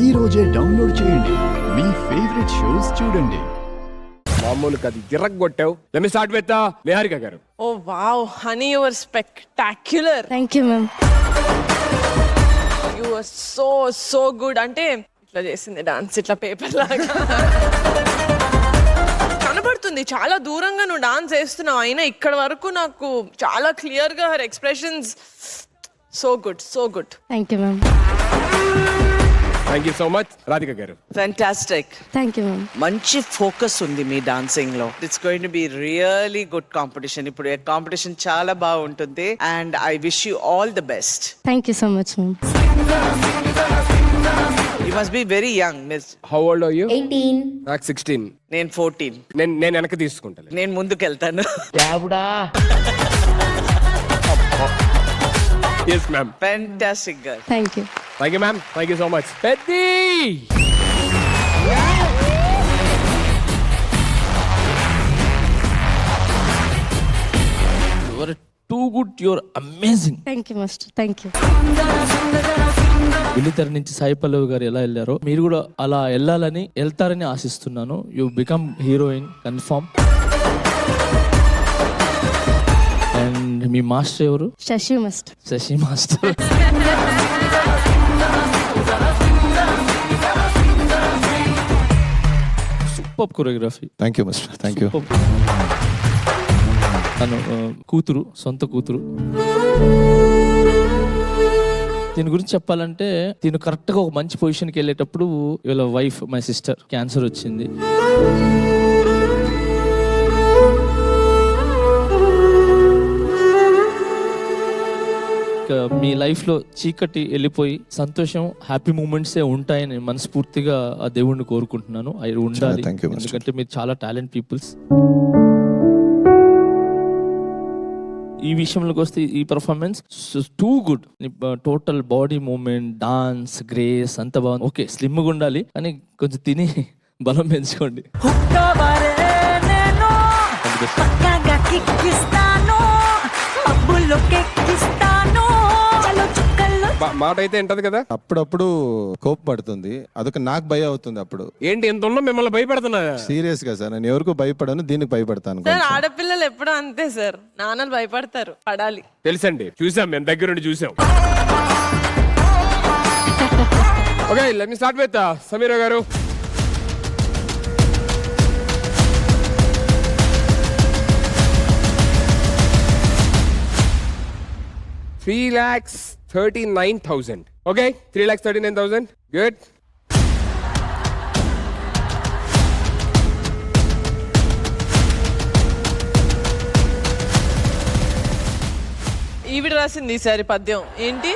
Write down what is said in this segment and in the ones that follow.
ఈ రోజే డౌన్లోడ్ చేయండి. మీ ఫేవరెట్ షోస్ చూడండి. మామూలు కది గిర్రగొట్టావు. Let me start with Niharika garu. Oh wow honey, you were spectacular. Thank you ma'am. You were so good. అంటే ఇట్లా చేసింది డాన్స్, ఇట్లా పేపర్ లాగా కనబడుతుంది. చాలా దూరంగా నువ్వు డాన్స్ చేస్తున్నావు, అయినా ఇక్కడ వరకు నాకు చాలా క్లియర్ గా her expressions. So good. Thank you ma'am. Thank you so much. Radhika garu. Fantastic. Thank you ma'am. మంచి ఫోకస్ ఉంది మీ డాన్సింగ్ లో. It's going to be really good competition. ఇప్పుడు కాంపిటీషన్ చాలా బాగుంటుంది and I wish you all the best. Thank you so much ma'am. You must be very young miss. How old are you? 18. నాకు 16. నేను 14. నేను వెనక తీసుకుంటాను. నేను ముందుకు వెళ్తాను. yes ma'am. Fantastic girl. Thank you. Thank you ma'am. Thank you so much. పెద్ది You are too good. You're amazing. Thank you master. Thank you. విలితర నుంచి సాయి పల్లవి గారు ఎలా వెళ్ళారో మీరు కూడా అలా వెళ్ళాలని వెళ్తారని ఆశిస్తున్నాను. You become heroine confirm. And మీ మాస్టర్ ఎవరు? Sasi master. Sasi master. Super choreography. Thank you mister. Thank you. తను కూతురు, సొంత కూతురు. దీని గురించి చెప్పాలంటే దీని కరెక్ట్గా ఒక మంచి పొజిషన్కి వెళ్ళేటప్పుడు వీళ్ళ వైఫ్ మై సిస్టర్ క్యాన్సర్ వచ్చింది. మీ లైఫ్లో చీకటి వెళ్ళిపోయి సంతోషం, హ్యాపీ మూమెంట్సే ఉంటాయని మనస్ఫూర్తిగా ఆ దేవుణ్ణి కోరుకుంటున్నాను. అవి ఉండాలి. ఎందుకంటే మీరు చాలా టాలెంట్ పీపుల్స్. ఈ విషయంలోకి వస్తే ఈ performance too good. Total body movement, dance, grace అంత బాగుంది. ఓకే, స్లిమ్గా ఉండాలి కానీ కొంచెం తిని బలం పెంచుకోండి. మాట అయితే ఉంటది కదా. అప్పుడప్పుడు కోపం పడుతుంది, అదొక నాకు భయం అవుతుంది. అప్పుడు ఏంటి ఎంత ఉన్నా మిమ్మల్ని భయపెడుతున్నా? సీరియస్ గా సార్, నేను ఎవరికో భయపడను, దీనికి భయపడతాను. సార్ ఆడపిల్లలు ఎప్పుడూ అంతే సార్, నాన్నలు భయపడతారు, పడాలి. తెలుసండి, చూసాం, మేము దగ్గరుండి చూసాం. Okay, let me start with Sameera గారు. $3,39,000. Okay, 3,39,000. Good. ఈవిడ రాసింది ఈసారి పద్యం ఏంటి?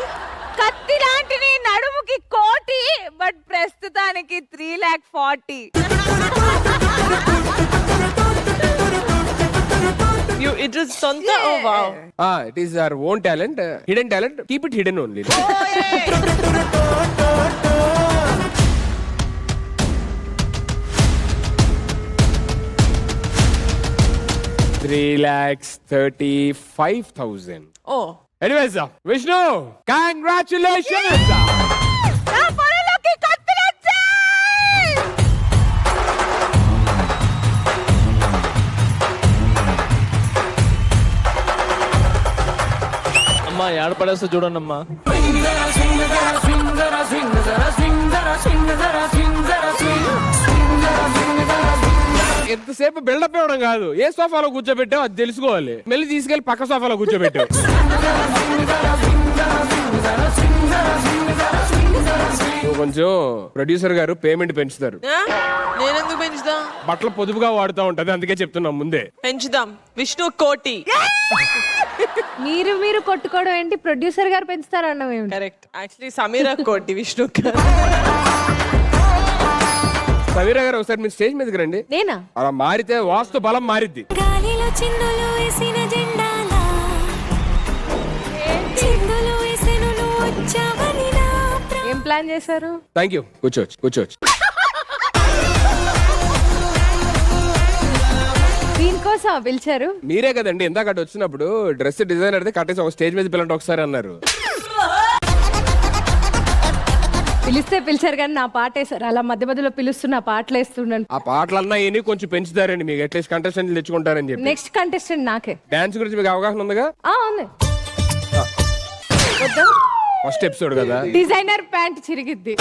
కత్తి లాంటి నీ నడుముకి కోటి, బట్ ప్రస్తుతానికి 3,40,000. It is సొంత. Oh wow. It is our own talent, hidden talent. Keep it hidden only. $3,35,000. Oh. Anyways, Vishnu, congratulations. నా పొలంలోకి కత్తులు వచ్చాయి. అమ్మా ఏడపడేస్తా చూడండి అమ్మా. ఎంతసేపు బిల్డప్ ఇవ్వడం కాదు, ఏ సోఫాలో కూర్చోబెట్టావు అది తెలుసుకోవాలి. మళ్ళీ తీసుకెళ్లి పక్క సోఫాలో కూర్చోబెట్టావు. కొంచెం ప్రొడ్యూసర్ గారు పేమెంట్ పెంచుతారు. నేనెందుకు పెంచుదా? బట్టలు పొదుపుగా వాడుతూ ఉంటది, అందుకే చెప్తున్నాం ముందే. పెంచుదాం. విష్ణు కోటి. మీరు కొట్టుకోవడం ఏంటి? ప్రొడ్యూసర్ గారు పెంచుతారన్నాం ఏమిటి? కరెక్ట్. యాక్చువల్లీ సమీరా కోటి, విష్ణు సమీరా గారు ఒకసారి మీరు స్టేజ్ మీదకి రండి. నేనా? అలా మారితే వాస్తు బలం మారిద్ది. ఏం ప్లాన్ చేశారు? Thank you. కూర్చోవచ్చు. దీనికోసం పిలిచారు? మీరే కదండి ఇందాక అటు వచ్చినప్పుడు డ్రెస్ డిజైనర్ కట్టేసి ఒక స్టేజ్ మీద పిల్లంటే ఒకసారి అన్నారు. పిలిస్తే పిలిచారు కానీ నా పాట వేసారు అలా మధ్య మధ్యలో పిలుస్తున్న పాటలు వేస్తున్నాను. ఆ పాటలన్నా ఏని కొంచెం పెంచుతారండి మీకు అట్లీస్ట్ కంటెస్టెంట్ తెచ్చుకుంటారని చెప్పి. నెక్స్ట్ కంటెస్టెంట్ నాకే. డాన్స్ గురించి మీకు అవగాహన ఉందిగా? ఉంది. వద్దా? ఫస్ట్ ఎపిసోడ్ కదా. Designer pant చిరిగిద్ది.